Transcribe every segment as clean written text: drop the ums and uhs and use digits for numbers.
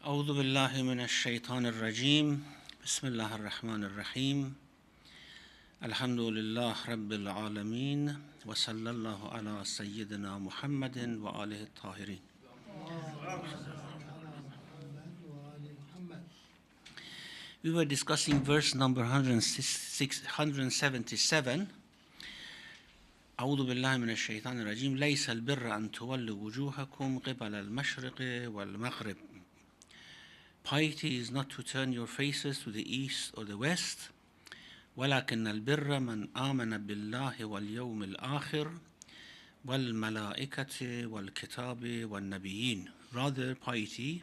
أعوذ بالله من الشيطان الرجيم بسم الله الرحمن الرحيم الحمد لله رب العالمين وصلى الله على سيدنا محمد وآله الطاهرين. We were discussing verse number 177. أعوذ بالله من الشيطان الرجيم ليس البر أن تولوا وجوهكم قبل المشرق والمغرب. Piety is not to turn your faces to the east or the west. ولكن البر من آمن بالله واليوم الآخر والملائكة والكتاب والنبيين. Rather, piety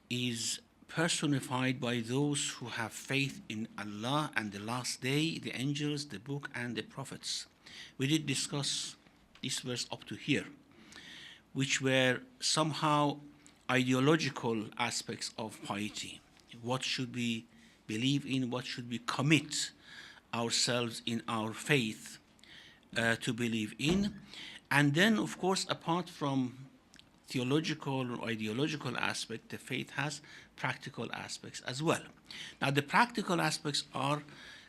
is personified by those who have faith in Allah and the last day, the angels, the book, and the prophets. We did discuss this verse up to here, which were somehow ideological aspects of piety. What should we believe in? What should we commit ourselves in our faith to believe in? And then, of course, apart from theological or ideological aspect, the faith has practical aspects as well. Now, the practical aspects are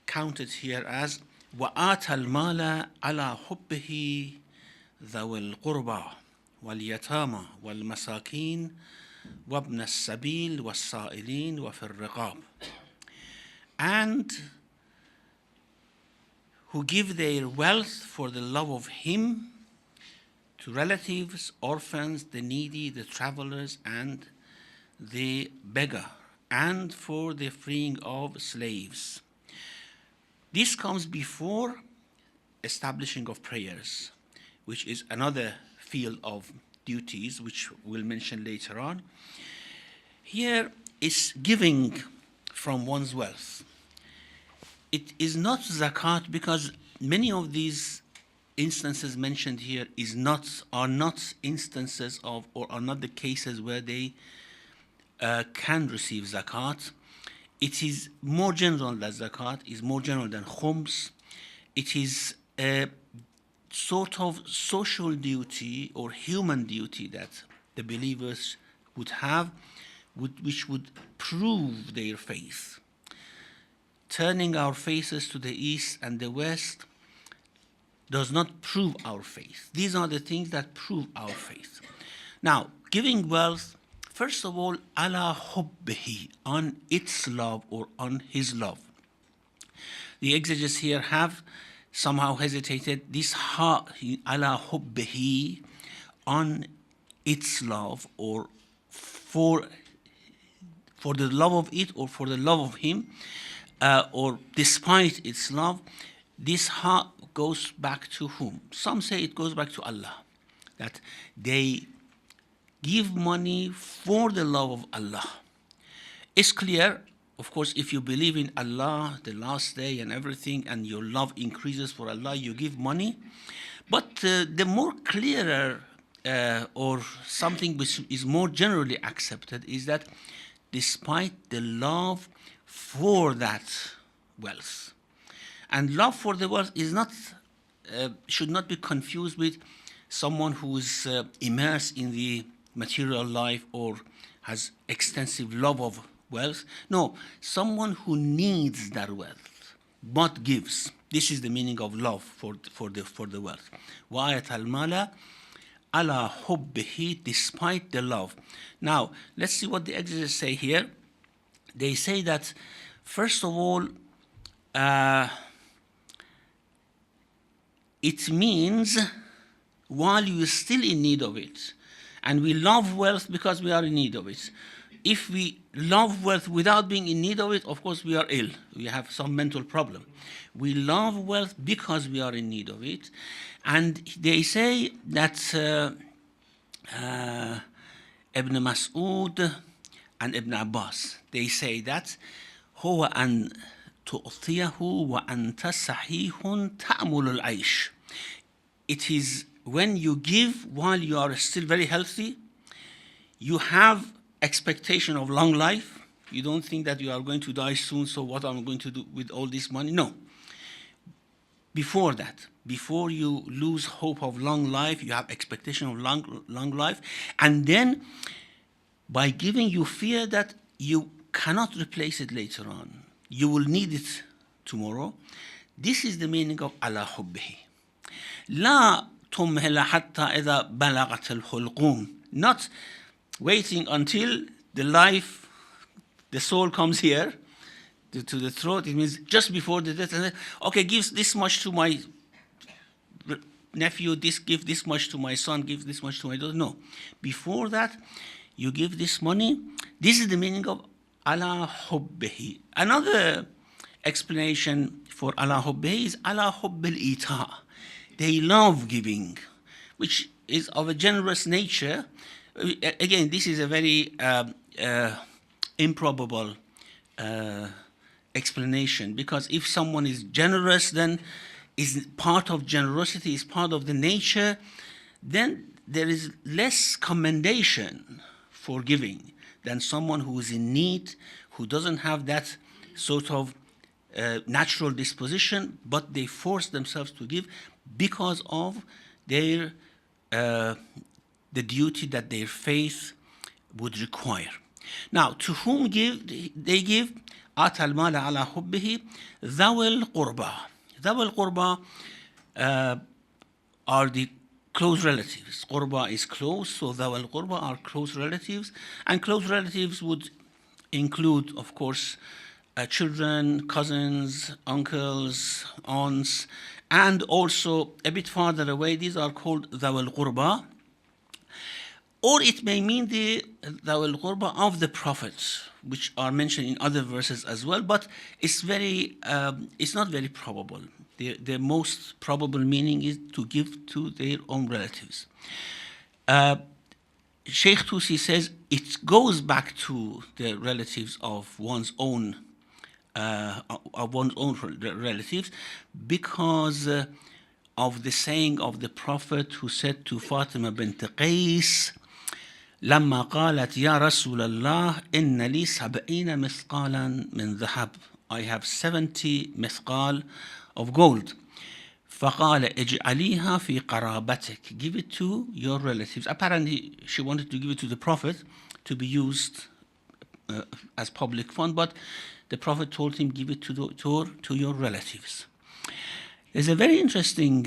counted here as وَآتَ الْمَالَ عَلَى حُبِّهِ ذَوِي الْقُرْبَى وَالْيَتَامَى وَالْمَسَاكِينِ وَابْنَ السَّبِيلِ وَالسَّائِلِينَ وَفِي الرِّقَابِ. And who give their wealth for the love of Him to relatives, orphans, the needy, the travelers, and the beggar, and for the freeing of slaves. This comes before establishing of prayers, which is another field of duties, which we'll mention later on. Here is giving from one's wealth. It is not zakat because many of these instances mentioned here are not instances of, or are not the cases where they can receive zakat. It is more general than zakat, is more general than khums. It is a sort of social duty or human duty that the believers would have, which would prove their faith. Turning our faces to the east and the west does not prove our faith. These are the things that prove our faith. Now, giving wealth, first of all, ala hubbihi, on its love or on his love. The exegetes here have somehow hesitated. This ha, ala hubbihi, on its love, or for the love of it, or for the love of him, or despite its love. This ha goes back to whom? Some say it goes back to Allah, that they give money for the love of Allah. It's clear, of course, if you believe in Allah, the last day and everything, and your love increases for Allah, you give money. But the more clearer or something which is more generally accepted is that despite the love for that wealth. And love for the wealth is not, should not be confused with someone who is immersed in the material life or has extensive love of wealth. No, someone who needs that wealth but gives. This is the meaning of love for the wealth. وَآيَةَ الْمَالَ عَلَى حُبِّهِ, despite the love. Now, let's see what the exegetes say here. They say that, first of all, it means while you are still in need of it, and we love wealth because we are in need of it. If we love wealth without being in need of it, of course we are ill. We have some mental problem. We love wealth because we are in need of it. And they say that Ibn Mas'ud and Ibn Abbas, they say that هو أن تؤطيه وأنت صحيح تأمل العيش. It is when you give while you are still very healthy, you have expectation of long life. You don't think that you are going to die soon, so what am I going to do with all this money? No. Before that, before you lose hope of long life, you have expectation of long life. And then By giving, you fear that you cannot replace it later on. You will need it tomorrow. This is the meaning of ala hubbihi. لا تمهل حتى إذا بلغت الحلقوم. Not waiting until the soul comes here to the throat. It means just before the death. And okay, give this much to my nephew, give this much to my son, give this much to my daughter. No. Before that, you give this money. This is the meaning of ala hubbihi. Another explanation for ala hubbihi is ala hubbil ita. They love giving, which is of a generous nature. Again, this is a very improbable explanation, because if someone is generous, then is part of generosity, is part of the nature, then there is less commendation for giving than someone who is in need, who doesn't have that sort of natural disposition, but they force themselves to give because of their the duty that their faith would require. Now, to whom they give? آتى المال على حبه ذوي القربى. ذوي القربى are the close relatives. Qurba is close, so ذوي القربى are close relatives. And close relatives would include, of course, children, cousins, uncles, aunts, and also a bit farther away, these are called ذوي القربى. Or it may mean the ذوي القربى of the prophets, which are mentioned in other verses as well, but it's not very probable. The most probable meaning is to give to their own relatives. Sheikh Tusi says it goes back to the relatives of one's own relatives, because of the saying of the Prophet who said to Fatima bint Qais, لما قالت يا رسول الله إن لي 70 مثقالا من ذهب. I have 70 مثقال of gold. فقال اجعليها في قرابتك. Give it to your relatives. Apparently she wanted to give it to the Prophet to be used as public fund, but the Prophet told him, give it to your relatives. There's a very interesting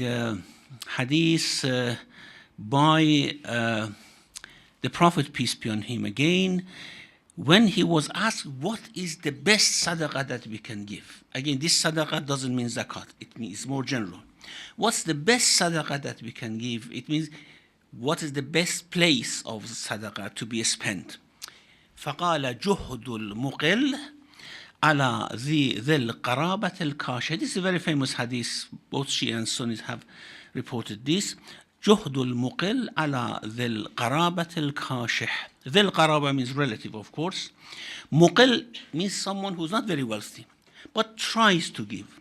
hadith by the Prophet, peace be on him again, when he was asked, what is the best sadaqah that we can give? Again, this sadaqah doesn't mean zakat. It means more general. What's the best sadaqah that we can give? It means what is the best place of sadaqah to be spent? فَقَالَ جُهْدُ الْمُقِلِّ عَلَى ذِي الْقَرَابَةِ الْكَاشِحِ. This is a very famous hadith. Both Shia and Sunnis have reported this. جهد المقل على ذي القرابة الكاشح. ذي القرابة means relative, of course. مقل means someone who's not very wealthy, but tries to give,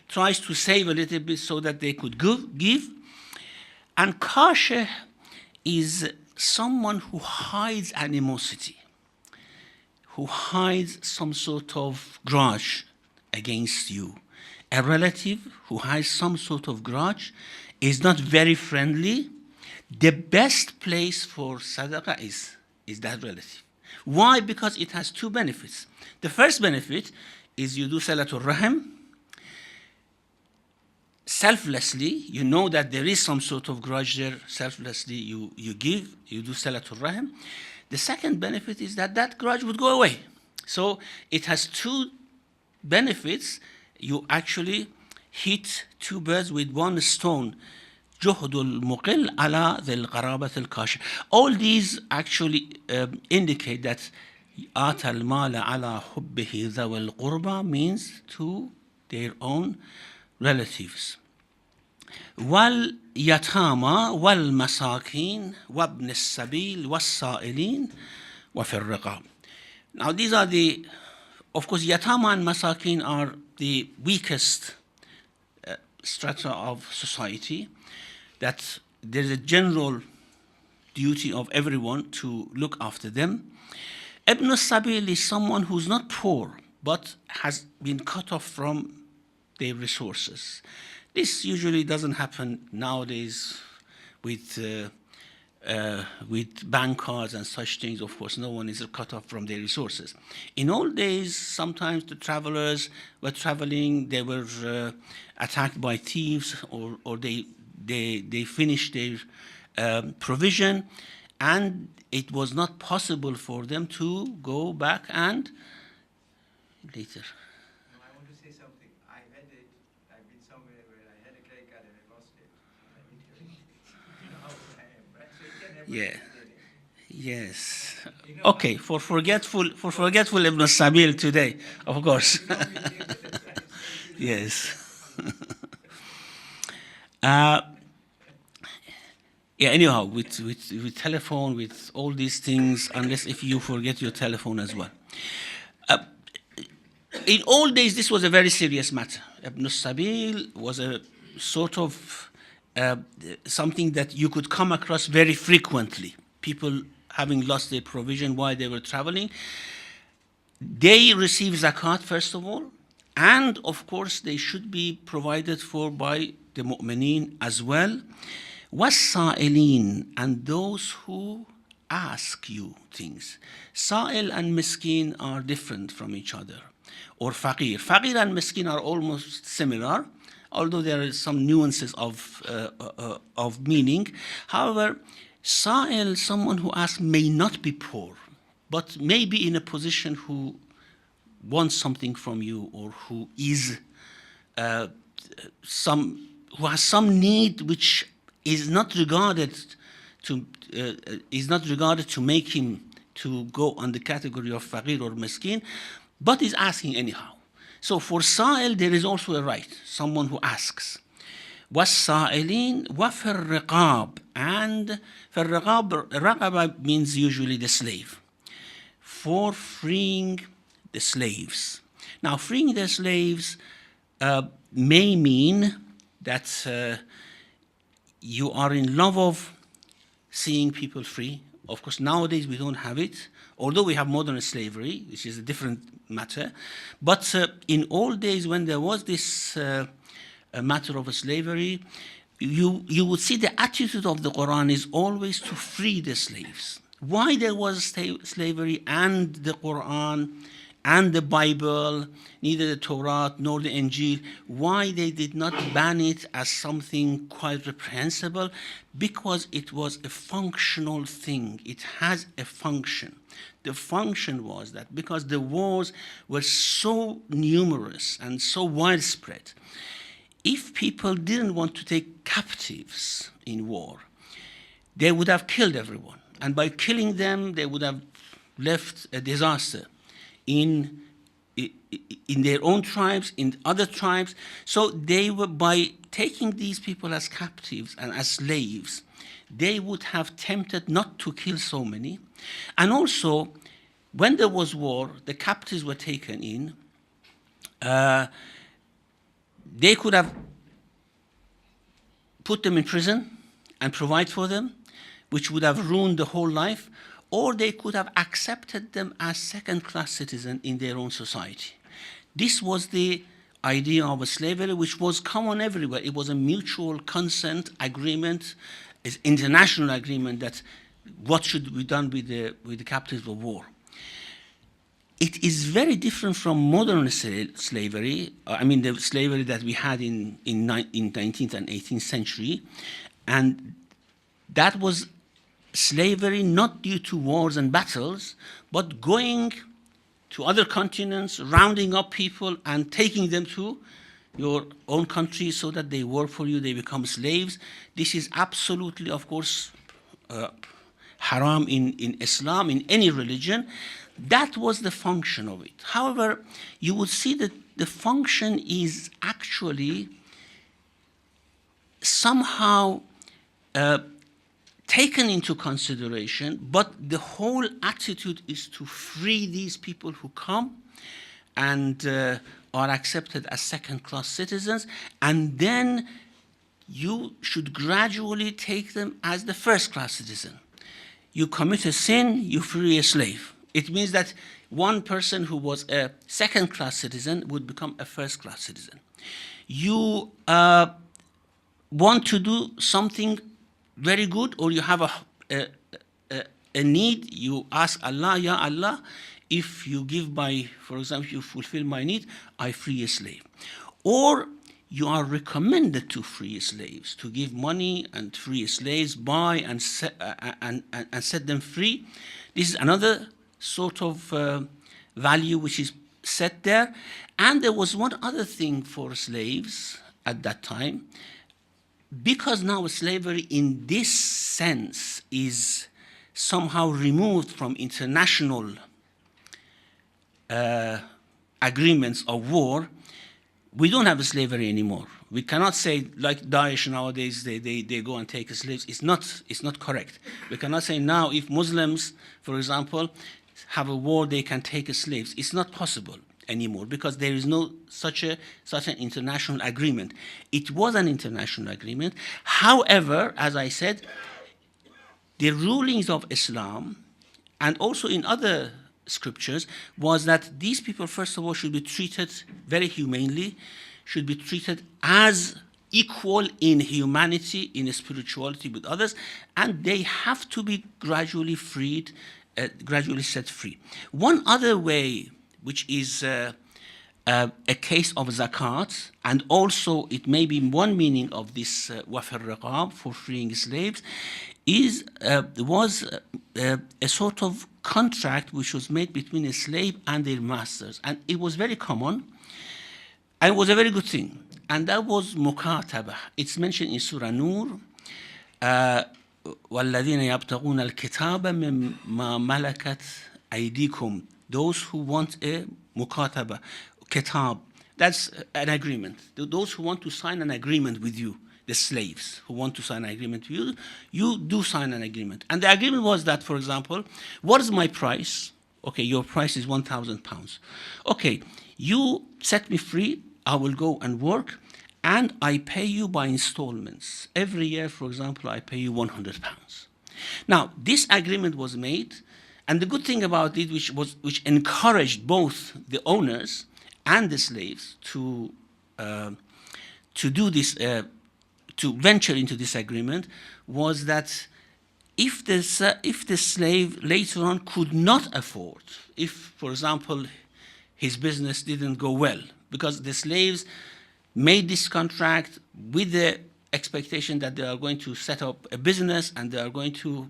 tries to save a little bit so that they could give. And kashih is someone who hides animosity, who hides some sort of grudge against you. A relative who has some sort of grudge is not very friendly. The best place for sadaqah is that relative. Why? Because it has two benefits. The first benefit is you do salatul rahim. Selflessly, you know that there is some sort of grudge there. Selflessly, you give, you do salatul rahim. The second benefit is that grudge would go away. So it has two benefits. You actually hit two birds with one stone. جهد المقل على ذي القرابة الكاشح. All these actually indicate that آتى المال على حبه ذوي القربى means to their own relatives. واليتامى والمساكين وابن السبيل والسائلين وفي الرقاب. Now these are of course, yatama and masakin are the weakest strata of society, that there's a general duty of everyone to look after them. Ibn Sabil is someone who's not poor, but has been cut off from their resources. This usually doesn't happen nowadays with with bank cards and such things. Of course, no one is cut off from their resources. In old days, sometimes the travelers were traveling, they were attacked by thieves, or they finished their provision, and it was not possible for them to go back and later. No, I want to say something. I had it. I've been somewhere where I had a credit card and I lost it. You know how I am, right? So it can happen. Yeah. Yes. You know, Okay. For forgetful Ibn Sabil today, of course. Yes. Yeah. Anyhow, with telephone, with all these things, unless if you forget your telephone as well. In old days, this was a very serious matter. Ibn Sabil was a sort of something that you could come across very frequently. People having lost their provision while they were traveling. They receive zakat, first of all, and of course they should be provided for by the mu'mineen as well. Was-sa'ilin, and those who ask you things. Sa'il and miskin are different from each other. Or faqir. Faqir and miskin are almost similar, although there are some nuances of meaning. However, sa'il, someone who asks, may not be poor, but may be in a position who wants something from you, or who is who has some need which is not regarded to make him to go on the category of faqir or miskin, but is asking anyhow. So for sa'il, there is also a right, someone who asks. Was-sa'ilin wa fir-riqab, and fir-riqab, raqaba means usually the slave. For freeing the slaves. Now, freeing the slaves may mean that you are in love of seeing people free. Of course, nowadays we don't have it, although we have modern slavery, which is a different matter. But in old days, when there was this matter of slavery, you would see the attitude of the Qur'an is always to free the slaves. Why there was slavery and the Qur'an and the Bible, neither the Torah nor the Injil, why they did not ban it as something quite reprehensible? Because it was a functional thing. It has a function. The function was that because the wars were so numerous and so widespread, if people didn't want to take captives in war, they would have killed everyone. And by killing them, they would have left a disaster in their own tribes, in other tribes. So they were, by taking these people as captives and as slaves, they would have tempted not to kill so many. And also, when there was war, the captives were taken in. They could have put them in prison and provide for them, which would have ruined the whole life, or they could have accepted them as second-class citizens in their own society. This was the idea of slavery, which was common everywhere. It was a mutual consent agreement, an international agreement that what should be done with the captives of war. It is very different from modern slavery. I mean, the slavery that we had in 19th and 18th century, and that was slavery not due to wars and battles, but going to other continents, rounding up people and taking them to your own country so that they work for you, they become slaves. This is absolutely, of course, haram in Islam, in any religion. That was the function of it. However, you would see that the function is actually somehow taken into consideration, but the whole attitude is to free these people who come and are accepted as second-class citizens, and then you should gradually take them as the first-class citizen. You commit a sin, you free a slave. It means that one person who was a second-class citizen would become a first-class citizen. You want to do something very good, or you have a need, you ask Allah, Ya Allah, if you give my, for example, you fulfill my need, I free a slave. Or you are recommended to free slaves, to give money and free slaves, buy and set them free. This is another sort of value which is set there. And there was one other thing for slaves at that time. Because now slavery in this sense is somehow removed from international agreements of war, we don't have slavery anymore. We cannot say, like Daesh nowadays, they go and take slaves. It's not correct. We cannot say now if Muslims, for example, have a war, they can take slaves. It's not possible anymore because there is no such an international agreement. It was an international agreement. However, as I said, the rulings of Islam and also in other scriptures was that these people, first of all, should be treated very humanely, should be treated as equal in humanity, in spirituality with others, and they have to be gradually freed, gradually set free. One other way, which is a case of zakat, and also it may be one meaning of this wafir riqab, for freeing slaves, was a sort of contract which was made between a slave and their masters. And it was very common, and it was a very good thing. And that was mukataba. It's mentioned in Surah Nur, وَالَّذِينَ يَبْتَغُونَ الْكِتَابَ مِمَّا مَلَكَتْ أَيْدِيكُمْ. Those who want a mukataba, kitab, that's an agreement. Those who want to sign an agreement with you, the slaves who want to sign an agreement with you, you do sign an agreement. And the agreement was that, for example, what is my price? Okay, your price is 1,000 pounds. Okay, you set me free, I will go and work, and I pay you by installments. Every year, for example, I pay you 100 pounds. Now, this agreement was made, and the good thing about it, which encouraged both the owners and the slaves to do this, to venture into this agreement, was that if the slave later on could not afford, if, for example, his business didn't go well, because the slaves made this contract with the expectation that they are going to set up a business and they are going to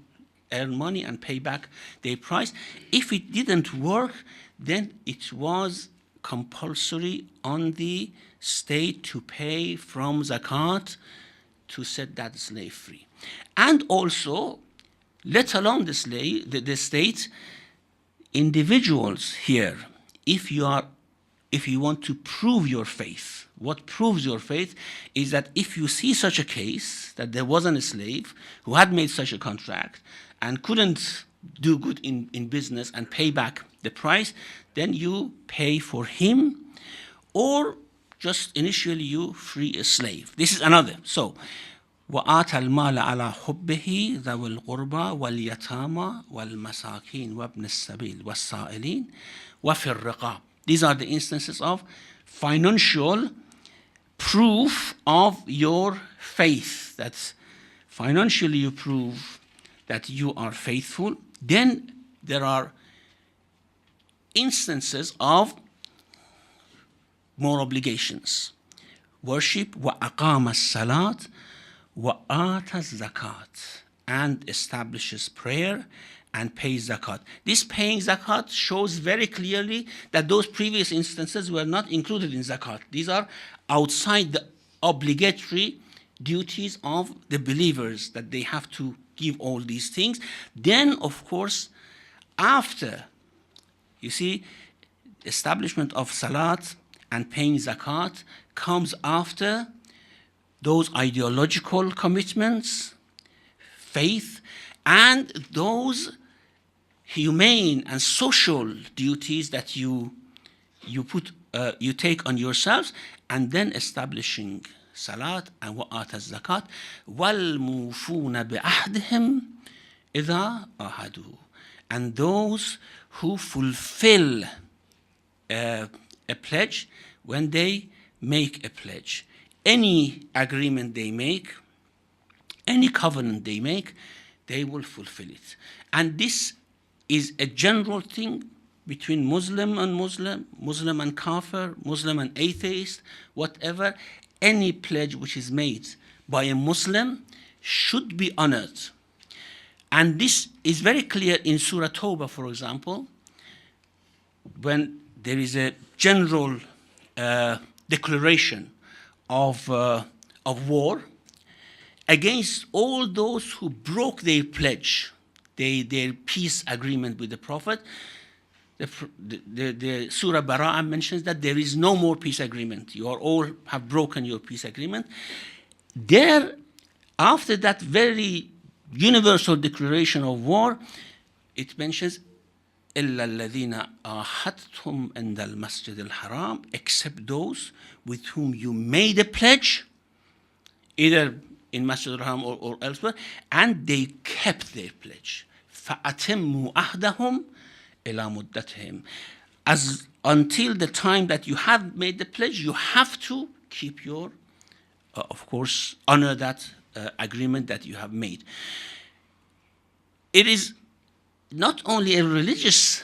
earn money and pay back their price. If it didn't work, then it was compulsory on the state to pay from zakat to set that slave free. And also, let alone the slave, the state, individuals here, if you want to prove your faith, what proves your faith is that if you see such a case, that there wasn't a slave who had made such a contract and couldn't do good in business and pay back the price, then you pay for him, or just initially you free a slave. This is another. So, وَآتَ الْمَالَ عَلَى حُبِّهِ ذَوِ الْقُرْبَى وَالْيَتَامَى وَالْمَسَاكِينِ وَابْنِ السَّبِيلِ وَالسَّائِلِينَ وَفِي الرِّقَابِ. These are the instances of financial proof of your faith, that financially you prove that you are faithful. Then there are instances of more obligations. Worship, وَأَقَامَ الصَّلَاةِ وَآتَ الزَّكَاةِ, and establishes prayer and pays zakat. This paying zakat shows very clearly that those previous instances were not included in zakat. These are outside the obligatory duties of the believers, that they have to give all these things. Then, of course, after, you see, establishment of salat and paying zakat comes after those ideological commitments, faith, and those humane and social duties that you take on yourselves, and then establishing salat and wa'at zakat, وَالْمُوفُونَ بِعَهْدِهِمْ إِذَا أَهَدُوا, and those who fulfill a pledge when they make a pledge. Any agreement they make, any covenant they make, they will fulfill it. And this is a general thing between Muslim and Muslim, Muslim and Kafir, Muslim and atheist, whatever. Any pledge which is made by a Muslim should be honored. And this is very clear in Surah Tawbah, for example, when there is a general declaration of war against all those who broke their pledge, their peace agreement with the Prophet. The Surah Baqarah mentions that there is no more peace agreement. You are all have broken your peace agreement. There, after that very universal declaration of war, it mentions إِلَّا الَّذِينَ آحَدْتُمْ عِنْدَ الْمَسْجِدِ الْحَرَامِ, except those with whom you made a pledge, either in Masjid al-Haram or elsewhere, and they kept their pledge. فَأَتِمُّوا أَهْدَهُمْ إِلَى مُدَّتِهِمْ. As until the time that you have made the pledge, you have to keep your, of course, honor that agreement that you have made. It is not only a religious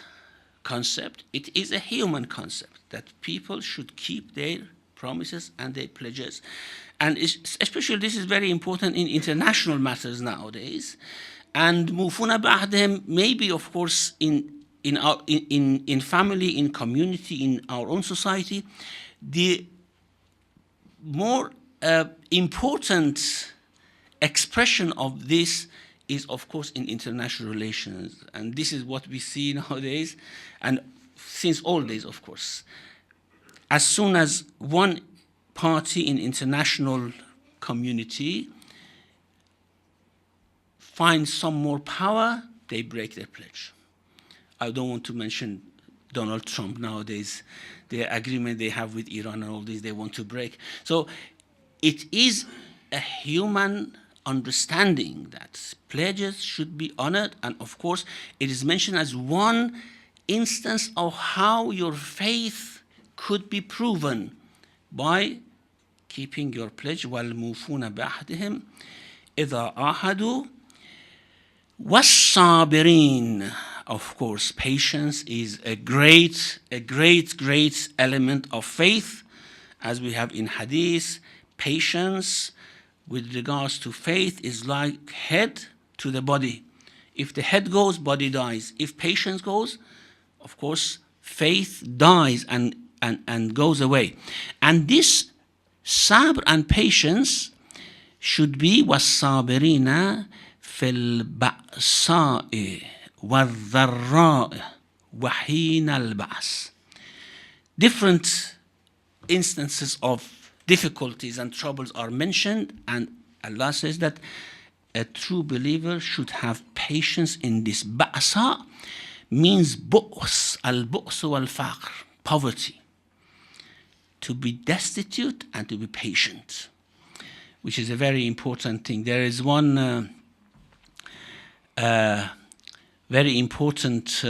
concept, it is a human concept that people should keep their promises and their pledges. And especially this is very important in international matters nowadays. And mufuna ba'dhem, maybe of course in family, in community, in our own society, the more important expression of this is of course in international relations. And this is what we see nowadays, and since all days, of course. As soon as one party in international community finds some more power, they break their pledge. I don't want to mention Donald Trump nowadays, the agreement they have with Iran and all this, they want to break. So it is a human understanding that pledges should be honored, and of course it is mentioned as one instance of how your faith could be proven by keeping your pledge. وَالْمُوفُونَ بِعَهْدِهِمْ إِذَا عَاهَدُوا وَالصَّابِرِينَ. Of course, patience is a great element of faith, as we have in Hadith. Patience with regards to faith is like head to the body. If the head goes, body dies. If patience goes, of course, faith dies and goes away. And this sabr and patience should be وَالصَّابِرِينَ فِي الْبَأْسَاءِ وَالضَّرَّاءِ وَحِينَ الْبَعْثِ. Different instances of difficulties and troubles are mentioned, and Allah says that a true believer should have patience in this. Ba'sa means bu's, al-bu's wal-faqr, poverty. To be destitute and to be patient, which is a very important thing. There is one very important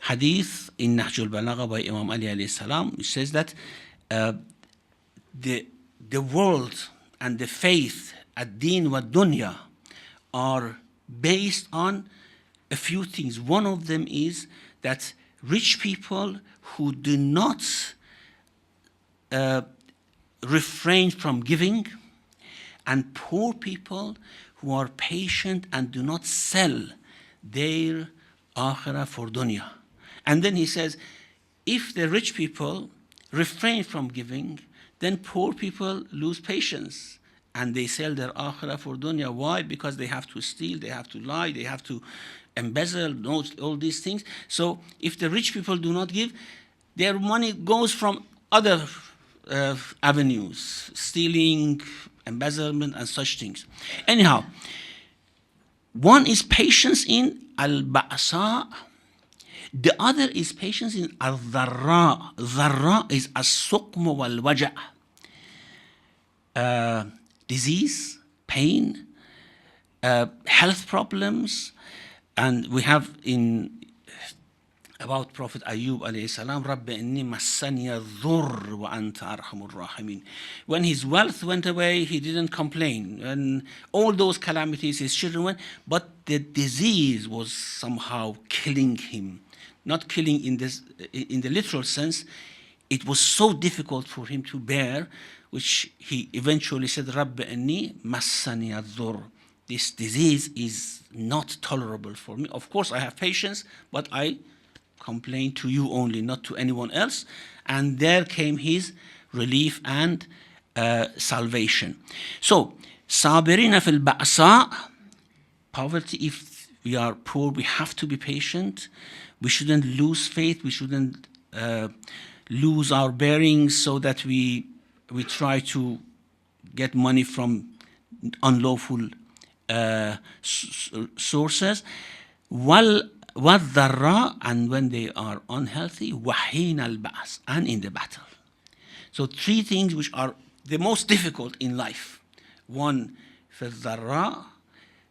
hadith in Nahj al-Balagha by Imam Ali alayhi salam, which says that the world and the faith, ad-din wa dunya, are based on a few things. One of them is that rich people who do not refrain from giving, and poor people who are patient and do not sell their akhirah for dunya. And then he says, if the rich people refrain from giving, then poor people lose patience and they sell their akhirah for dunya. Why? Because they have to steal, they have to lie, they have to embezzle, all these things. So if the rich people do not give, their money goes from other avenues, stealing, embezzlement, and such things. Anyhow, one is patience in al-ba'sa, the other is patience in al-dharra. Dharra is as-suqm wal-waja', disease, pain, health problems. And we have in about Prophet Ayub alayhi salam, Rabbi inni massani dhurr wa anta arhamur rahimin. When his wealth went away, he didn't complain. And all those calamities his children went, but the disease was somehow killing him. Not killing in the literal sense. It was so difficult for him to bear, which he eventually said, Rabbi inni massani dhurr. This disease is not tolerable for me. Of course, I have patience, but I complain to you only, not to anyone else. And there came his relief and salvation. So, sabirina fil ba'sa, poverty, if we are poor, we have to be patient. We shouldn't lose faith. We shouldn't lose our bearings so that we try to get money from unlawful sources. وَالضَّرَّاء, and when they are unhealthy, وَحِينَ الْبَعْثِ, and in the battle. So three things which are the most difficult in life. One, في الضراء,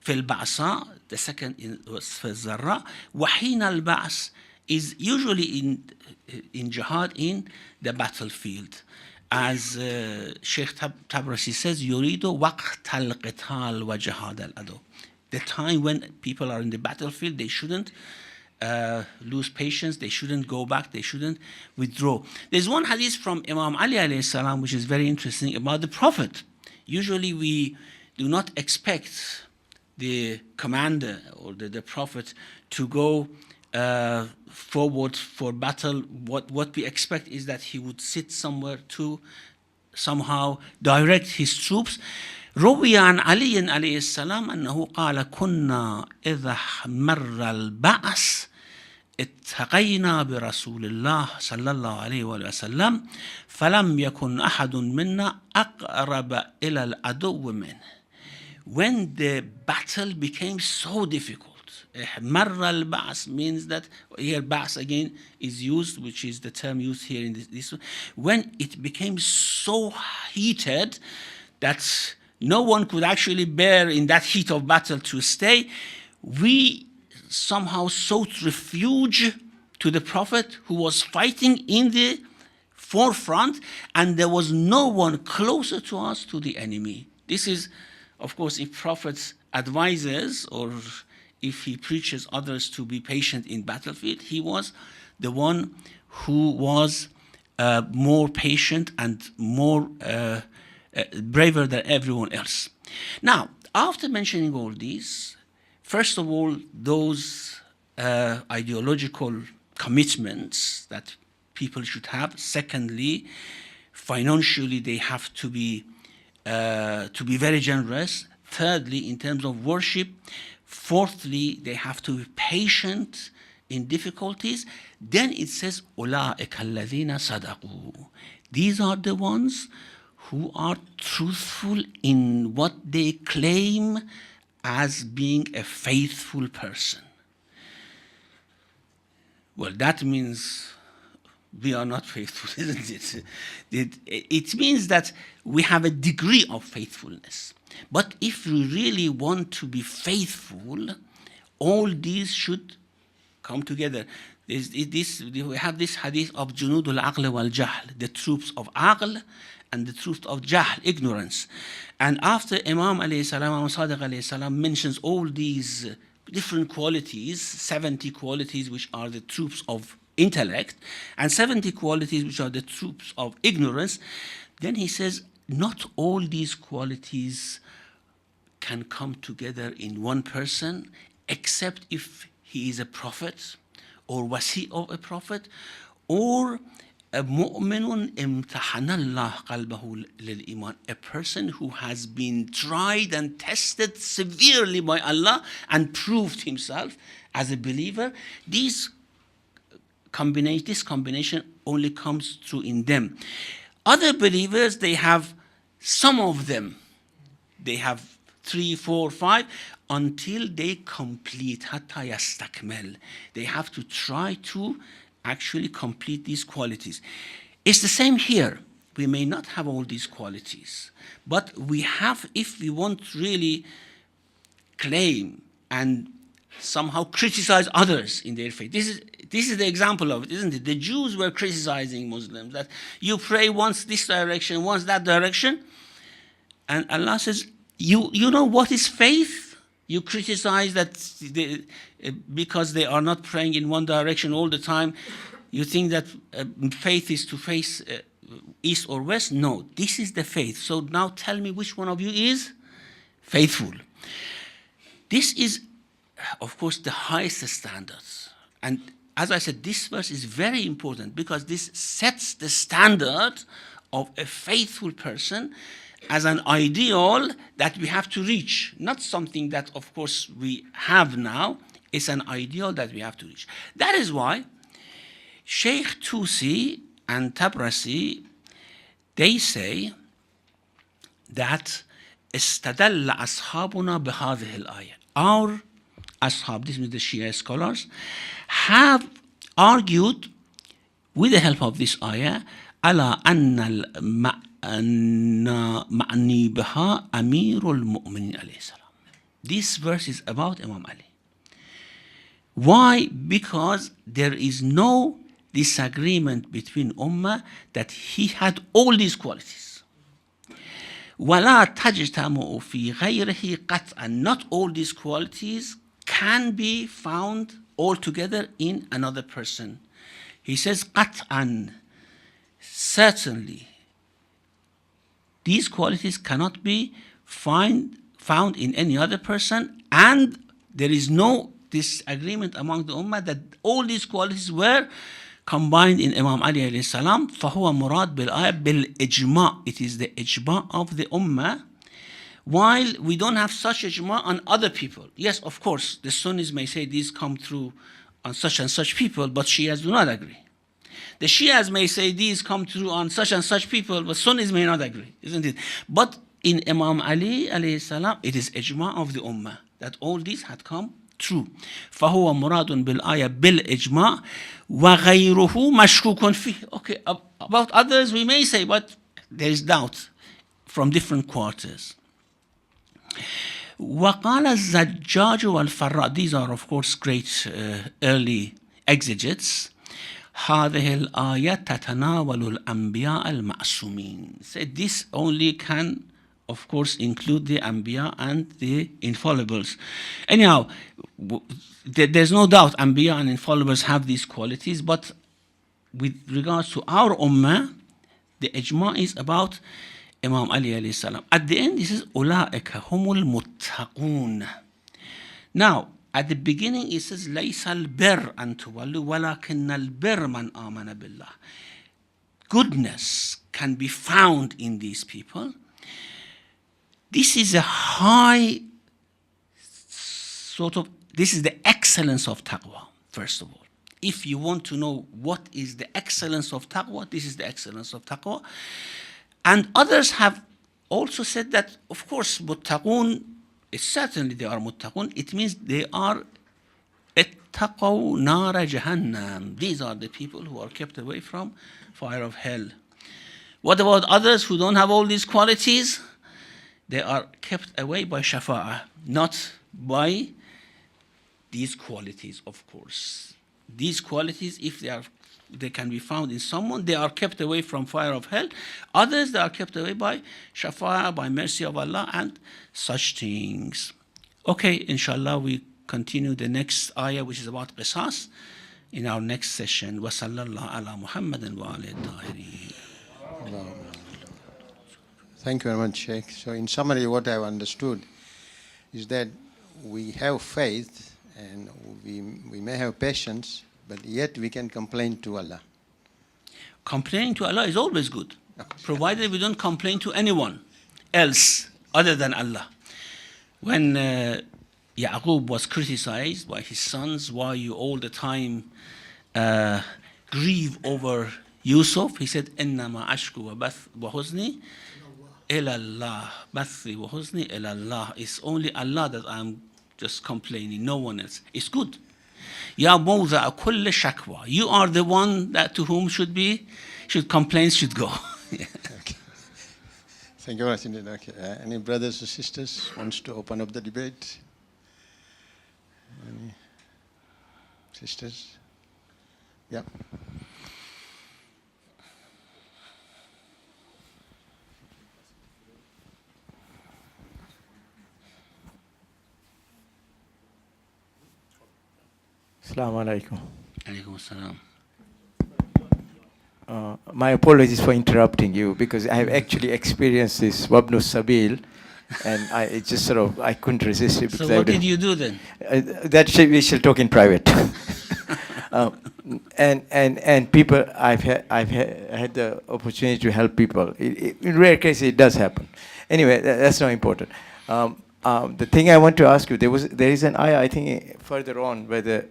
في البعثاء. The second was في الضراء. وَحِينَ الْبَعْثِ is usually in jihad, in the battlefield. As Shaykh Tabrasi says, يُرِيدُ وَقْتَ الْقِتَالِ وَجِهَادَ الْأَدُوِ. The time when people are in the battlefield, they shouldn't lose patience, they shouldn't go back, they shouldn't withdraw. There's one hadith from Imam Ali alayhi salam which is very interesting about the Prophet. Usually we do not expect the commander or the Prophet to go forward for battle. What we expect is that he would sit somewhere to somehow direct his troops. روي عن علي عليه السلام أنه قال كنا إذا مر البأس اتقينا برسول الله صلى الله عليه وسلم فلم يكن أحد منا أقرب إلى العدو منه. When the battle became so difficult, مر البأس means that, here بأس again is used, which is the term used here in this when it became so heated that no one could actually bear in that heat of battle to stay, we somehow sought refuge to the Prophet, who was fighting in the forefront, and there was no one closer to us to the enemy. This is, of course, if Prophet advises or if he preaches others to be patient in battlefield, he was the one who was more patient and more braver than everyone else. Now, after mentioning all these, first of all, those ideological commitments that people should have. Secondly, financially, they have to be very generous. Thirdly, in terms of worship. Fourthly, they have to be patient in difficulties. Then it says, أُولَٰئِكَ الَّذِينَ صَدَقُوا. These are the ones who are truthful in what they claim as being a faithful person. Well, that means we are not faithful, isn't it? It means that we have a degree of faithfulness. But if we really want to be faithful, all these should come together. We have this hadith of جنود العقل والجهل, the troops of aql and the truth of jahl, ignorance. And after Imam alayhi salam, Imam Sadiq alayhi salam mentions all these different qualities, 70 qualities which are the troops of intellect, and 70 qualities which are the troops of ignorance, then he says, not all these qualities can come together in one person, except if he is a prophet, or wasi of a prophet, or a mu'minun imtahanallah qalbahu lil iman, a person who has been tried and tested severely by Allah and proved himself as a believer. This combination only comes through in them. Other believers, they have some of them. They have 3, 4, 5 until they complete. Hatta yastakmel. They have to try to actually complete these qualities. It's the same here. We may not have all these qualities, but we have, if we want to really claim and somehow criticize others in their faith. This is the example of it, isn't it? The Jews were criticizing Muslims that you pray once this direction, once that direction. And Allah says, you know what is faith? You criticize that because they are not praying in one direction all the time, you think that faith is to face east or west? No, this is the faith. So now tell me which one of you is faithful. This is, of course, the highest standards. And as I said, this verse is very important because this sets the standard of a faithful person as an ideal that we have to reach. Not something that, of course, we have now. It's an ideal that we have to reach. That is why Sheikh Tusi and Tabrasi, they say that استدل أصحابنا بهذه الآية. Our ashab, this means the Shia scholars, have argued with the help of this ayah على أن المعني بها أمير المؤمنين عليه السلام. This verse is about Imam Ali. Why? Because there is no disagreement between Ummah that he had all these qualities. وَلَا تَجْتَمُعُ فِي غَيْرِهِ قَطْعًا. Not all these qualities can be found altogether in another person. He says, قَطْعًا. Certainly, these qualities cannot be found in any other person, and there is no disagreement among the Ummah that all these qualities were combined in Imam Ali alayhi salam. فَهُوَ مُرَاد بِالْآيَةِ بِالْإِجْمَاعِ. It is the ijma' of the Ummah, while we don't have such ijma' on other people. Yes, of course, the Sunnis may say these come through on such and such people, but Shias do not agree. The Shias may say these come through on such and such people, but Sunnis may not agree, isn't it? But in Imam Ali alayhi salam, it is ijma' of the Ummah that all these had come true. فهو مراد بالآية بالإجماع وغيره مشكوك فيه. Okay, about others we may say, but there is doubt from different quarters. وقال الزجاج والفراء. These are, of course, great early exegetes. هذه الآية تتناول الأنبياء المعصومين. So this only can, of course, include the Anbiya and the Infallibles. Anyhow, there's no doubt Anbiya and Infallibles have these qualities, but with regards to our Ummah, the ijma' is about Imam Ali alayhi salam. At the end, he says, أُولَٰئِكَ هُمُ الْمُتَّقُونَ. Now, at the beginning, it says, لَيْسَ الْبِرْ أَن تُوَلُّوا وَلَكِنَّ الْبِرْ مَنْ آمَنَ بِاللَّهِ. Goodness can be found in these people. This is a high this is the excellence of taqwa, first of all. If you want to know what is the excellence of taqwa, this is the excellence of taqwa. And others have also said that, of course, muttaqun, certainly they are muttaqun. It means they are ittaqaw nara jahannam. These are the people who are kept away from fire of hell. What about others who don't have all these qualities? They are kept away by shafa'ah, not by these qualities, of course. These qualities, if they can be found in someone, they are kept away from fire of hell. Others, they are kept away by shafa'ah, by mercy of Allah, and such things. Okay, inshallah, we continue the next ayah, which is about qisas, in our next session. Wa sallallahu ala Muhammadin wa alihi tahirin. Thank you very much, Sheikh. So in summary, what I've understood is that we have faith and we may have patience, but yet we can complain to Allah. Complaining to Allah is always good, provided we don't complain to anyone else other than Allah. When Ya'qub was criticized by his sons, why you all the time grieve over Yusuf, he said, إِنَّمَا أَشْكُ وَحُزْنِي إِلَى اللَّهِ بَثِّي وَحُزْنِي إِلَى اللَّهِ. It's only Allah that I'm just complaining, no one else. It's good. Ya mawda'a kulli shakwa. You are the one that to whom complaints should go. Yeah. Okay. Thank you very much indeed. Okay. Any brothers or sisters wants to open up the debate? Any sisters? Yeah. Assalamu alaikum. Alaikum assalam. My apologies for interrupting you because I have actually experienced this Wabnu Sabil and it just sort of, I couldn't resist it. So Because what did you do then? We shall talk in private. And people, I've had the opportunity to help people. In rare cases, it does happen. Anyway, that's not important. The thing I want to ask you, there is an ayah, I think, further on, where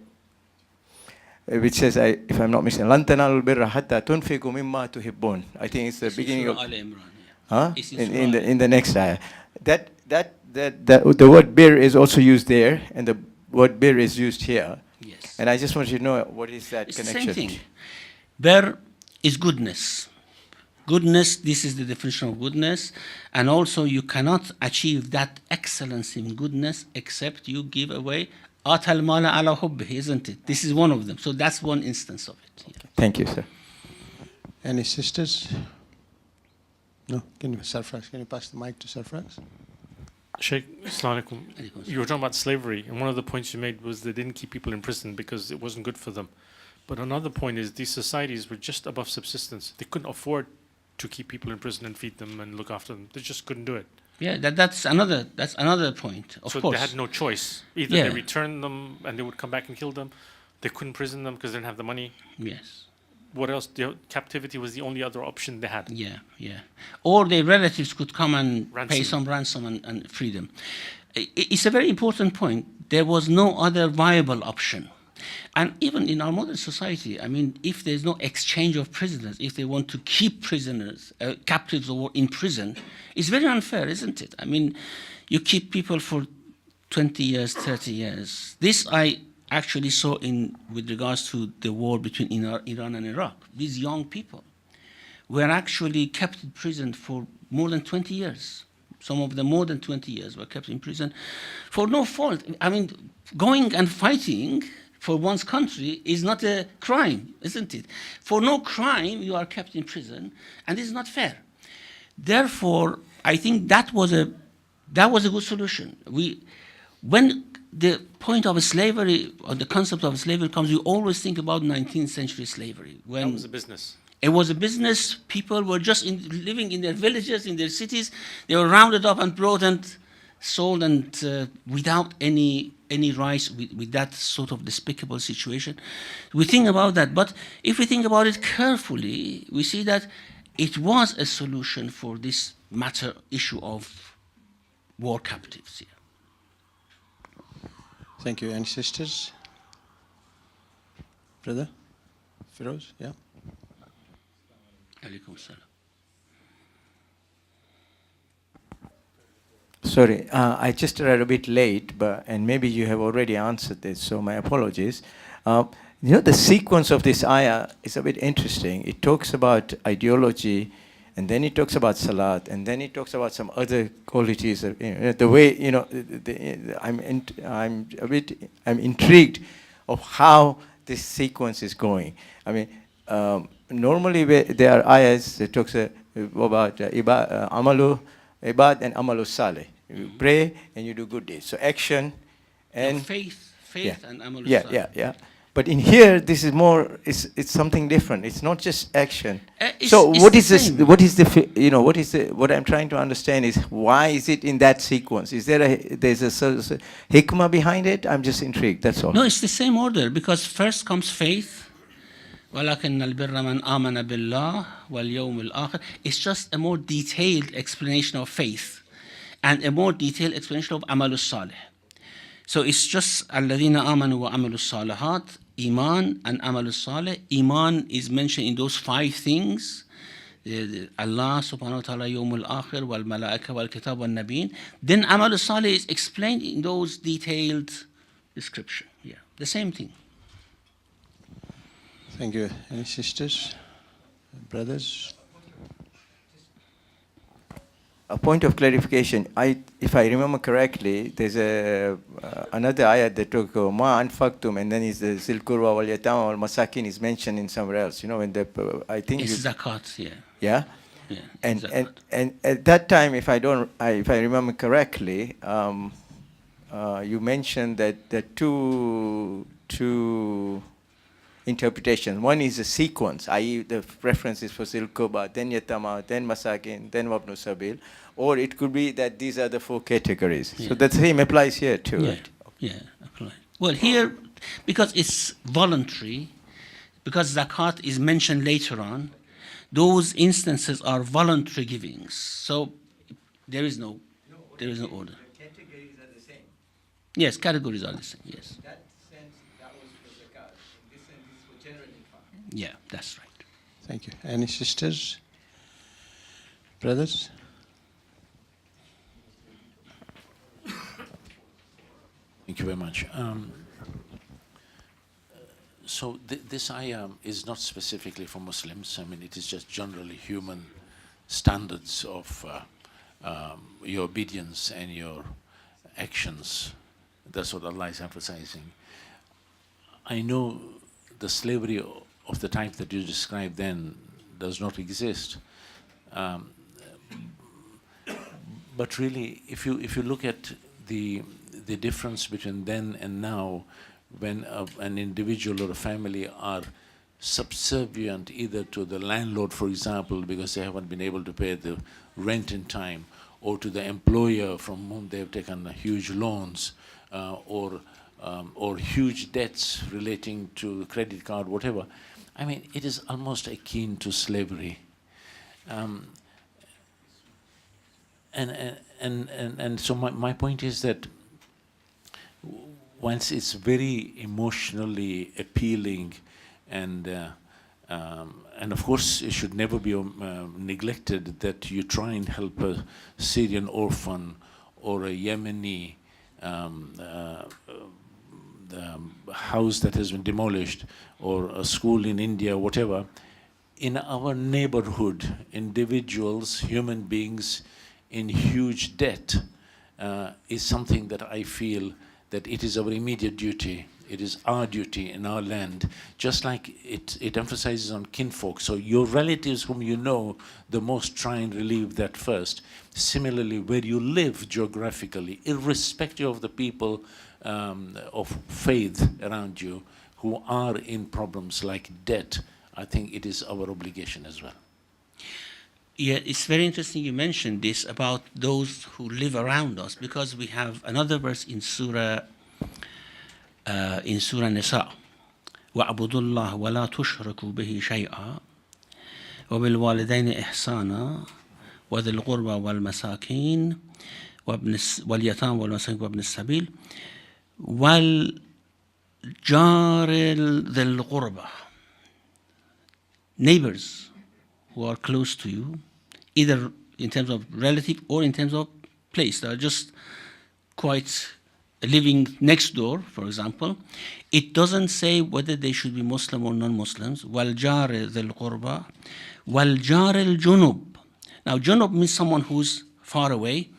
which says, if I'm not mistaken, لَن تَنَالُوا الْبِرَّ حَتَّى تُنْفِقُوا مِمَّا تُحِبُّونَ. I think it's the beginning of Al Imran. huh? It's In the next ayah. The word bir is also used there, and the word bir is used here. Yes. And I just want you to know what is that It's connection. the same thing. Bir is goodness. Goodness, this is the definition of goodness. And also you cannot achieve that excellence in goodness except you give away atal mala ala hubbihi, isn't it? This is one of them. So that's one instance of it. Yeah. Thank you, sir. Any sisters? No? Sarfraz, can you pass the mic to Sarfraz? Shaykh, Assalamu alaikum. You were talking about slavery, and one of the points you made was they didn't keep people in prison because it wasn't good for them. But another point is these societies were just above subsistence. They couldn't afford to keep people in prison and feed them and look after them. They just couldn't do it. Yeah, that's another point, of so course. they had no choice. Either Yeah. they returned them and they would come back and kill them. They couldn't prison them because they didn't have the money. Yes. What else? Captivity was the only other option they had. Yeah, yeah. Or their relatives could come and pay Ransom. some ransom and free them. It's a very important point. There was no other viable option. And even in our modern society, I mean, if there's no exchange of prisoners, if they want to keep prisoners, captives in prison, it's very unfair, isn't it? I mean, you keep people for 20 years, 30 years. This I actually saw with regards to the war between Iran and Iraq. These young people were actually kept in prison for more than 20 years. Some of them more than 20 years were kept in prison for no fault. I mean, going and fighting for one's country is not a crime, isn't it? For no crime, you are kept in prison, and this is not fair. Therefore, I think that was a good solution. When the point of slavery, or the concept of slavery comes, we always think about 19th century slavery. When That was a business. it was a business, people were just living in their villages, in their cities. They were rounded up and brought and sold, and without any rights, with that sort of despicable situation. We think about that, but if we think about it carefully, we see that it was a solution for this issue of war captives here. Thank you. And sisters? Brother? Firoz? Yeah? Alaikum salam. Sorry, I just arrived a bit late, and maybe you have already answered this, so my apologies. The sequence of this ayah is a bit interesting. It talks about ideology, and then it talks about salat, and then it talks about some other qualities. The way I'm intrigued of how this sequence is going. I mean, normally there are ayahs that talks about amalu ibad and amalu saleh. You pray and you do good deeds. So action and faith yeah. and amal Yeah. But in here, this is more. It's something different. It's not just action. So what is this? What I'm trying to understand is why is it in that sequence? Is there's a hikmah behind it? I'm just intrigued. That's all. No, it's the same order, because first comes faith. وَلَكِنَّ الْبِرَّ مَنْ آمَنَ بِاللَّهِ وَالْيَوْمِ الْآخِرِ. It's just a more detailed explanation of faith and a more detailed explanation of amal salih. So it's just الَّذِينَ آمَنُوا وَعَمِلُوا الصَّالِحَاتِ, Iman and amal salih. Iman is mentioned in those 5 things. Allah subhanahu wa ta'ala, yawmul akhir, wal malaika, wal kitab, wal nabiyin. Then amal salih is explained in those detailed description. Yeah, the same thing. Thank you. Any sisters? Brothers? a point of clarification. If I remember correctly, there's another ayat that took ma anfaqtum, and then is the zil qurba wal yatama wal masakin is mentioned in somewhere else. You know, when the I think it's zakat, yeah. Yeah. Yeah, And at that time, if I remember correctly, you mentioned that there are two interpretations. One is a sequence, i.e. the preference is for Zil Qurba, then Yatama, then Masakin, then Wabnu Sabil. Or it could be that these are the 4 categories. Yeah. So the same applies here too, Yeah, right? yeah, apply. Well, here, because it's voluntary, because zakat is mentioned later on, those instances are voluntary givings. So there is no order. The categories are the same. Yes, categories are the same, yes. In that sense, that was for zakat. In this sense, it's for general infaq. Yeah, that's right. Thank you. Any sisters? Brothers? Thank you very much. So this ayah is not specifically for Muslims. I mean, it is just generally human standards of your obedience and your actions. That's what Allah is emphasizing. I know the slavery of the type that you described then does not exist. But really, if you look at the difference between then and now, when an individual or a family are subservient either to the landlord, for example, because they haven't been able to pay the rent in time, or to the employer from whom they have taken huge loans, or huge debts relating to credit card, whatever. I mean, it is almost akin to slavery. And so my point is that once it's very emotionally appealing, and of course it should never be neglected that you try and help a Syrian orphan or a Yemeni house that has been demolished, or a school in India, whatever. In our neighborhood, individuals, human beings in huge debt is something that I feel that it is our immediate duty. It is our duty in our land, just like it emphasizes on kinfolk. So your relatives whom you know the most, try and relieve that first. Similarly, where you live geographically, irrespective of the people of faith around you who are in problems like debt, I think it is our obligation as well. Yeah, it's very interesting you mentioned this about those who live around us, because we have another verse in Surah Nisa. وَاعْبُدُوا اللَّهَ وَلَا تُشْرِكُوا بِهِ شَيْئًا وَبِالْوَالِدَيْنِ إِحْسَانًا وَذِي الْقُرْبَى وَالْمَسَاكِينِ وَالْيَتَامَى وَالْمَسَاكِينِ وَابْنِ السَّبِيلِ وَالْجَارِ ذِي الْقُرْبَى. Neighbors who are close to you, either in terms of relative or in terms of place. They are just quite living next door, for example. It doesn't say whether they should be Muslim or non-Muslims. وَالْجَارِ ذِي الْقُرْبَى وَالْجَارِ الْجُنُوبِ. Now, junub means someone who's far away.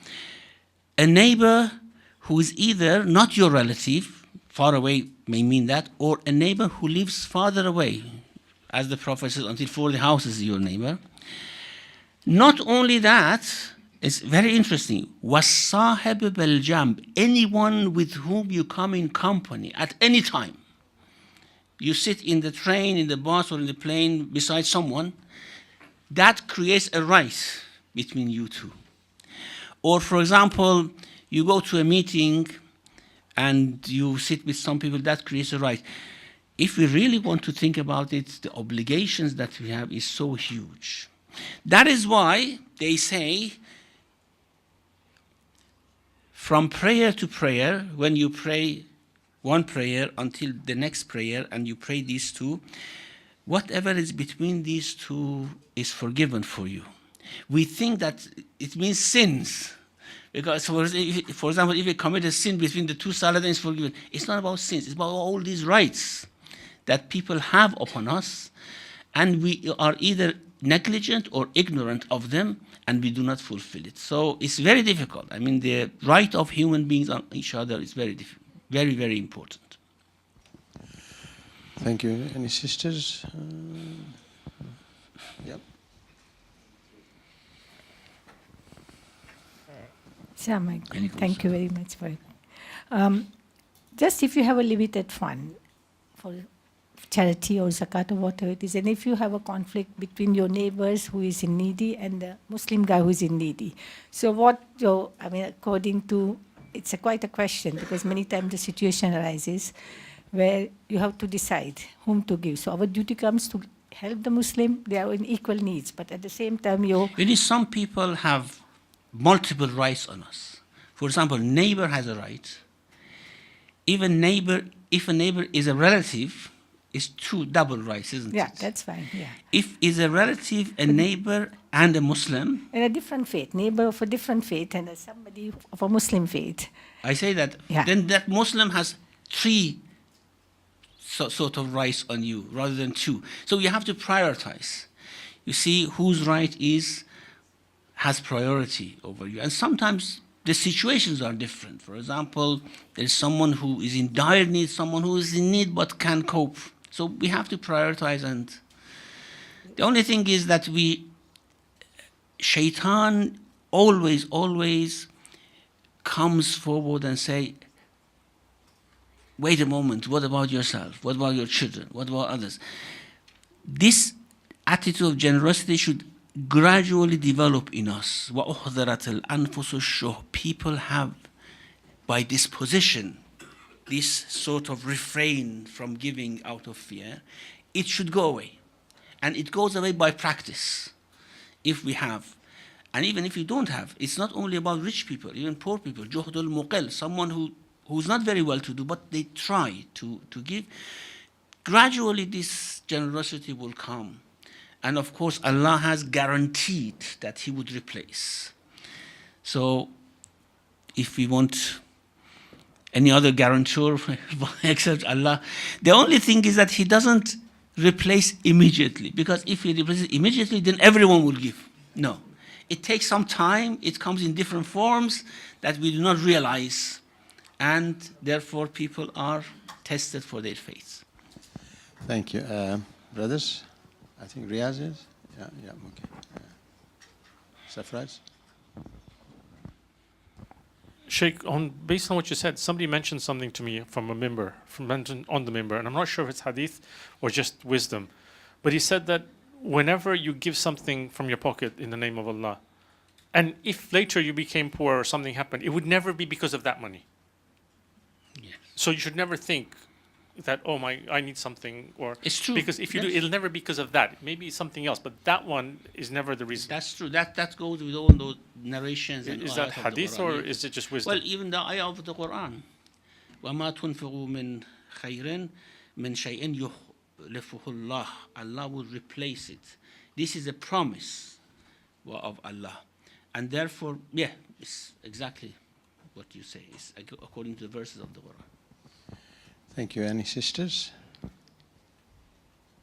A neighbor who is either not your relative, far away may mean that, or a neighbor who lives farther away. As the Prophet says, until 40 houses is your neighbor. Not only that, it's very interesting. وَالصَّاحِبِ بِالْجَنْبِ. Anyone with whom you come in company at any time. You sit in the train, in the bus, or in the plane beside someone. That creates a right between you two. Or, for example, you go to a meeting and you sit with some people, that creates a right. If we really want to think about it, the obligations that we have is so huge. That is why they say, from prayer to prayer, when you pray one prayer until the next prayer, and you pray these two, whatever is between these two is forgiven for you. We think that it means sins. Because, for example, if you commit a sin between the two salat, it's forgiven. It's not about sins, it's about all these rights that people have upon us, and we are either negligent or ignorant of them, and we do not fulfill it. So it's very difficult. I mean, the right of human beings on each other is very difficult, very, very important. Thank you. Any sisters? Yep. Thank you very much for it. Just if you have a limited fund for charity or zakat or whatever it is, and if you have a conflict between your neighbors who is in needy and the Muslim guy who is in needy, so according to, it's quite a question, because many times the situation arises where you have to decide whom to give. So our duty comes to help the Muslim. They are in equal needs, but at the same time some people have multiple rights on us. For example, neighbor has a right. Even neighbor, if a neighbor is a relative, it's two double rights, isn't it? Yeah, that's fine, yeah. If is a relative, a neighbor, and a Muslim. And a different faith, neighbor of a different faith and somebody of a Muslim faith. I say that, then that Muslim has three sort of rights on you rather than two. So you have to prioritize. You see whose right has priority over you. And sometimes the situations are different. For example, there's someone who is in dire need, someone who is in need but can cope. So we have to prioritize. And the only thing is that Shaitan always comes forward and say, wait a moment, what about yourself? What about your children? What about others? This attitude of generosity should gradually develop in us. وَأُحْضِرَتِ الْأَنفُسُ الشُّحْ. People have, by disposition, this sort of refrain from giving out of fear. It should go away. And it goes away by practice, if we have. And even if you don't have, it's not only about rich people, even poor people. جُهْدُ الْمُقِلْ, someone who's not very well to do, but they try to give. Gradually this generosity will come. And of course, Allah has guaranteed that He would replace. So if we want any other guarantor except Allah, the only thing is that He doesn't replace immediately. Because if He replaces immediately, then everyone will give. No. It takes some time. It comes in different forms that we do not realize. And therefore, people are tested for their faith. Thank you. Brothers? I think Riaz is? Yeah, okay. Safraj? Sheikh, based on what you said, somebody mentioned something to me from a member, mentioned on the member, and I'm not sure if it's hadith or just wisdom. But he said that whenever you give something from your pocket in the name of Allah, and if later you became poor or something happened, it would never be because of that money. Yes. So you should never think that, I need something, or it's true. Because if you do, it'll never be because of that. Maybe it's something else, but that one is never the reason. That's true. That goes with all those narrations. Is that hadith or is it just wisdom? Well, even the ayah of the Qur'an. وَمَا تُنْفِقُوا مِنْ خَيْرٍ مِنْ شَيْءٍ يُخْلِفُهُ اللَّهُ. Allah will replace it. This is a promise of Allah. And therefore, it's exactly what you say. It's according to the verses of the Qur'an. Thank you. Any sisters?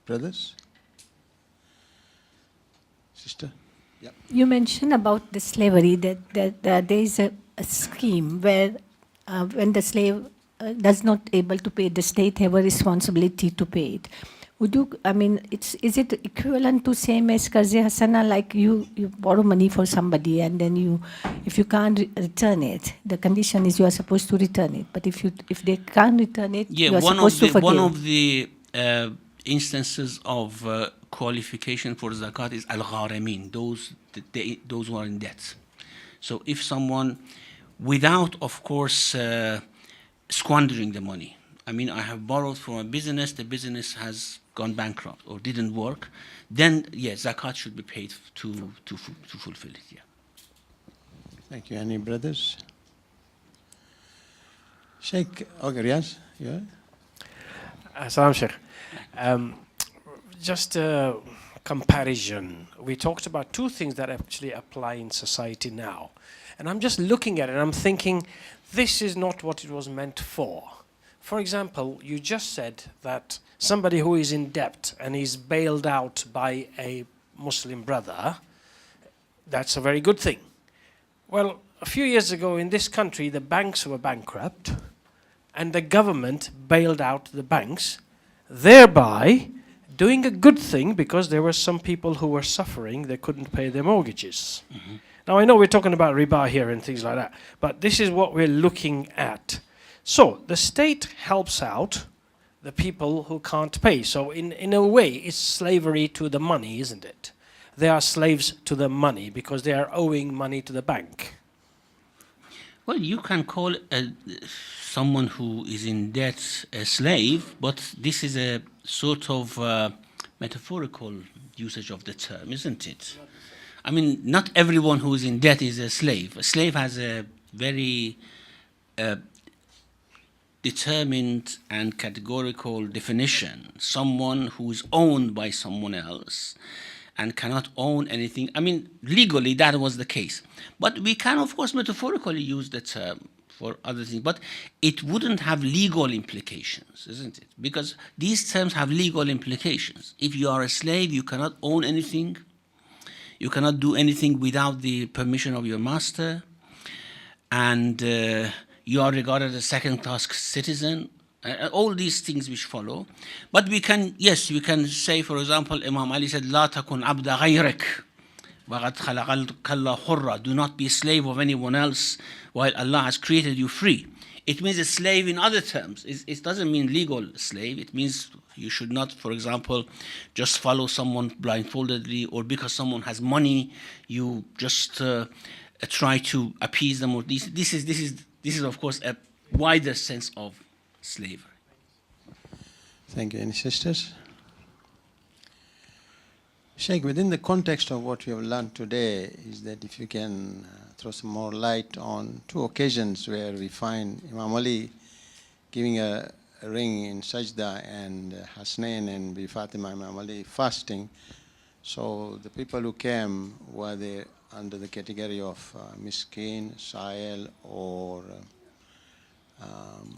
Brothers? Sister? Yep. You mentioned about the slavery, that there is a scheme where when the slave does not able to pay, the state have a responsibility to pay it. Is it equivalent to same as Qarze Hasana, like you borrow money for somebody and then if you can't return it, the condition is you are supposed to return it. But if they can't return it, you are supposed to forgive. One of the instances of qualification for zakat is al-gharamin, those who are in debt. So if someone, without of course squandering the money, I have borrowed from a business, the business has gone bankrupt or didn't work, then zakat should be paid to fulfill it. Yeah. Thank you. Any brothers? Sheikh, okay, Riaz, yeah. Assalamu Sheikh. Just a comparison. We talked about two things that actually apply in society now. And I'm just looking at it and I'm thinking, this is not what it was meant for. For example, you just said that somebody who is in debt and is bailed out by a Muslim brother, that's a very good thing. Well, a few years ago in this country, the banks were bankrupt, and the government bailed out the banks, thereby doing a good thing because there were some people who were suffering, they couldn't pay their mortgages. Now, I know we're talking about riba here and things like that, but this is what we're looking at. So, the state helps out the people who can't pay. So, in a way, it's slavery to the money, isn't it? They are slaves to the money because they are owing money to the bank. Well, you can call someone who is in debt a slave, but this is a sort of metaphorical usage of the term, isn't it? I mean, not everyone who is in debt is a slave. A slave has a very determined and categorical definition. Someone who is owned by someone else and cannot own anything. I mean, legally that was the case. But we can, of course, metaphorically use the term for other things, but it wouldn't have legal implications, isn't it? Because these terms have legal implications. If you are a slave, you cannot own anything. You cannot do anything without the permission of your master. And you are regarded as a second-class citizen. All these things which follow. But we can, yes, we can say, for example, Imam Ali said, لا تكن عبد غيرك وقد خلقك الله حرا. Do not be a slave of anyone else while Allah has created you free. It means a slave in other terms. It doesn't mean legal slave. It means you should not, for example, just follow someone blindfoldedly, or because someone has money, you just try to appease them. Or this is, of course, a wider sense of slavery. Thank you. Any sisters? Shaykh, within the context of what we have learned today, is that if you can throw some more light on two occasions where we find Imam Ali giving a ring in sajda and Hasnain and Bi Fatima Imam Ali fasting. So the people who came, were they under the category of miskin, sa'il, or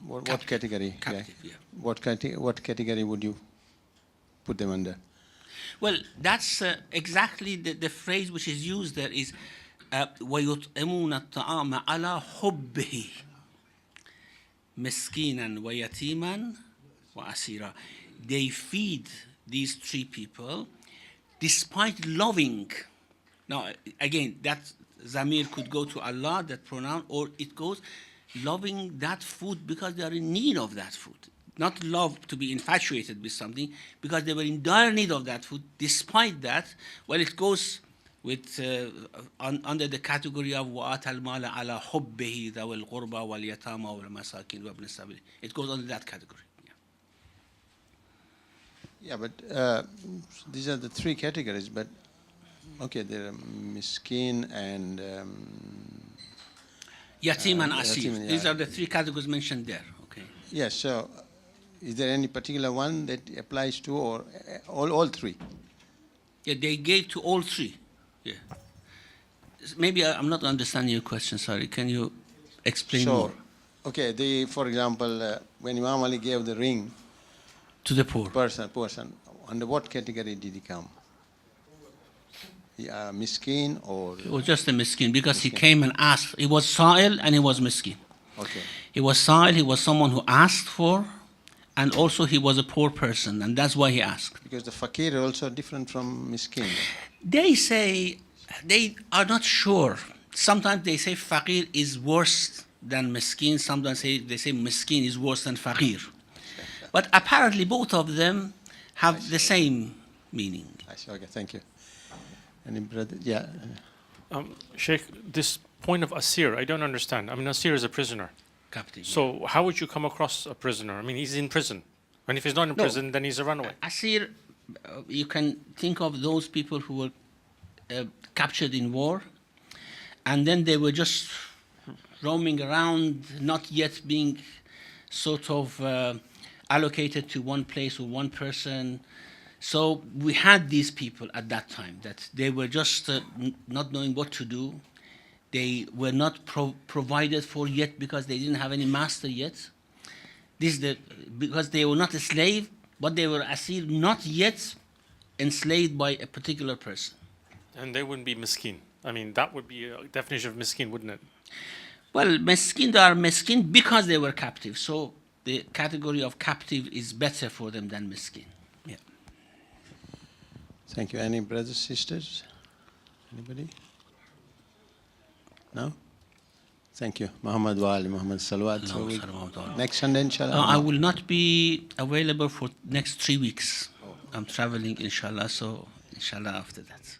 what category? Captive, yeah. What category would you put them under? Well, that's exactly the phrase which is used there is وَيُطْعِمُونَ الطَّعَامَ عَلَى حُبِّهِ مِسْكِينًا وَيَتِيمًا وَأَسِيرًا. They feed these three people despite loving. Now, again, that Zamir could go to Allah, that pronoun, or it goes loving that food because they are in need of that food. Not love to be infatuated with something, because they were in dire need of that food. Despite that, well, it goes with under the category of وَآتَ الْمَالَ عَلَى حُبِّهِ ذَوِ الْقُرْبَى وَالْيَتَامَى وَالْمَسَاكِينِ وَابْنِ السَّبِيلِ. It goes under that category. Yeah, but these are the three categories. But okay, there are miskin and Yatim and Asir. yatim, yeah. These are the three categories mentioned there. Okay. yes. So, is there any particular one that applies to, or all three? Yeah, they gave to all three. Yeah. Maybe I'm not understanding your question. Sorry. Can you explain more? Okay. For example, when Imam Ali gave the ring To the poor. person, under what category did he come? Miskin or? He was just a miskin because he came and asked. He was sa'il and he was miskin. Okay. He was sa'il, he was someone who asked for, and also he was a poor person, and that's why he asked. Because the fakir is also different from miskin. They say, they are not sure. Sometimes they say fakir is worse than miskin. Sometimes they say miskin is worse than fakir. But apparently both of them have the same meaning. I see. Okay, thank you. Any brother? Yeah. Sheikh, this point of Asir, I don't understand. I mean, Asir is a prisoner. Captive. So how would you come across a prisoner? I mean, he's in prison. And if he's not in prison, then he's a runaway. Asir, you can think of those people who were captured in war, and then they were just roaming around, not yet being sort of allocated to one place or one person. So we had these people at that time that they were just not knowing what to do. They were not provided for yet because they didn't have any master yet. Because they were not a slave, but they were asir, not yet enslaved by a particular person. And they wouldn't be miskin. I mean, that would be a definition of miskin, wouldn't it? Well, miskin, they are miskin because they were captive. So the category of captive is better for them than miskin. Yeah. Thank you. Any brothers, sisters? Anybody? No? Thank you. Muhammad wa ali Muhammad Salawat. So next Sunday, inshallah? I will not be available for next 3 weeks. I'm traveling, inshallah, so inshallah after that.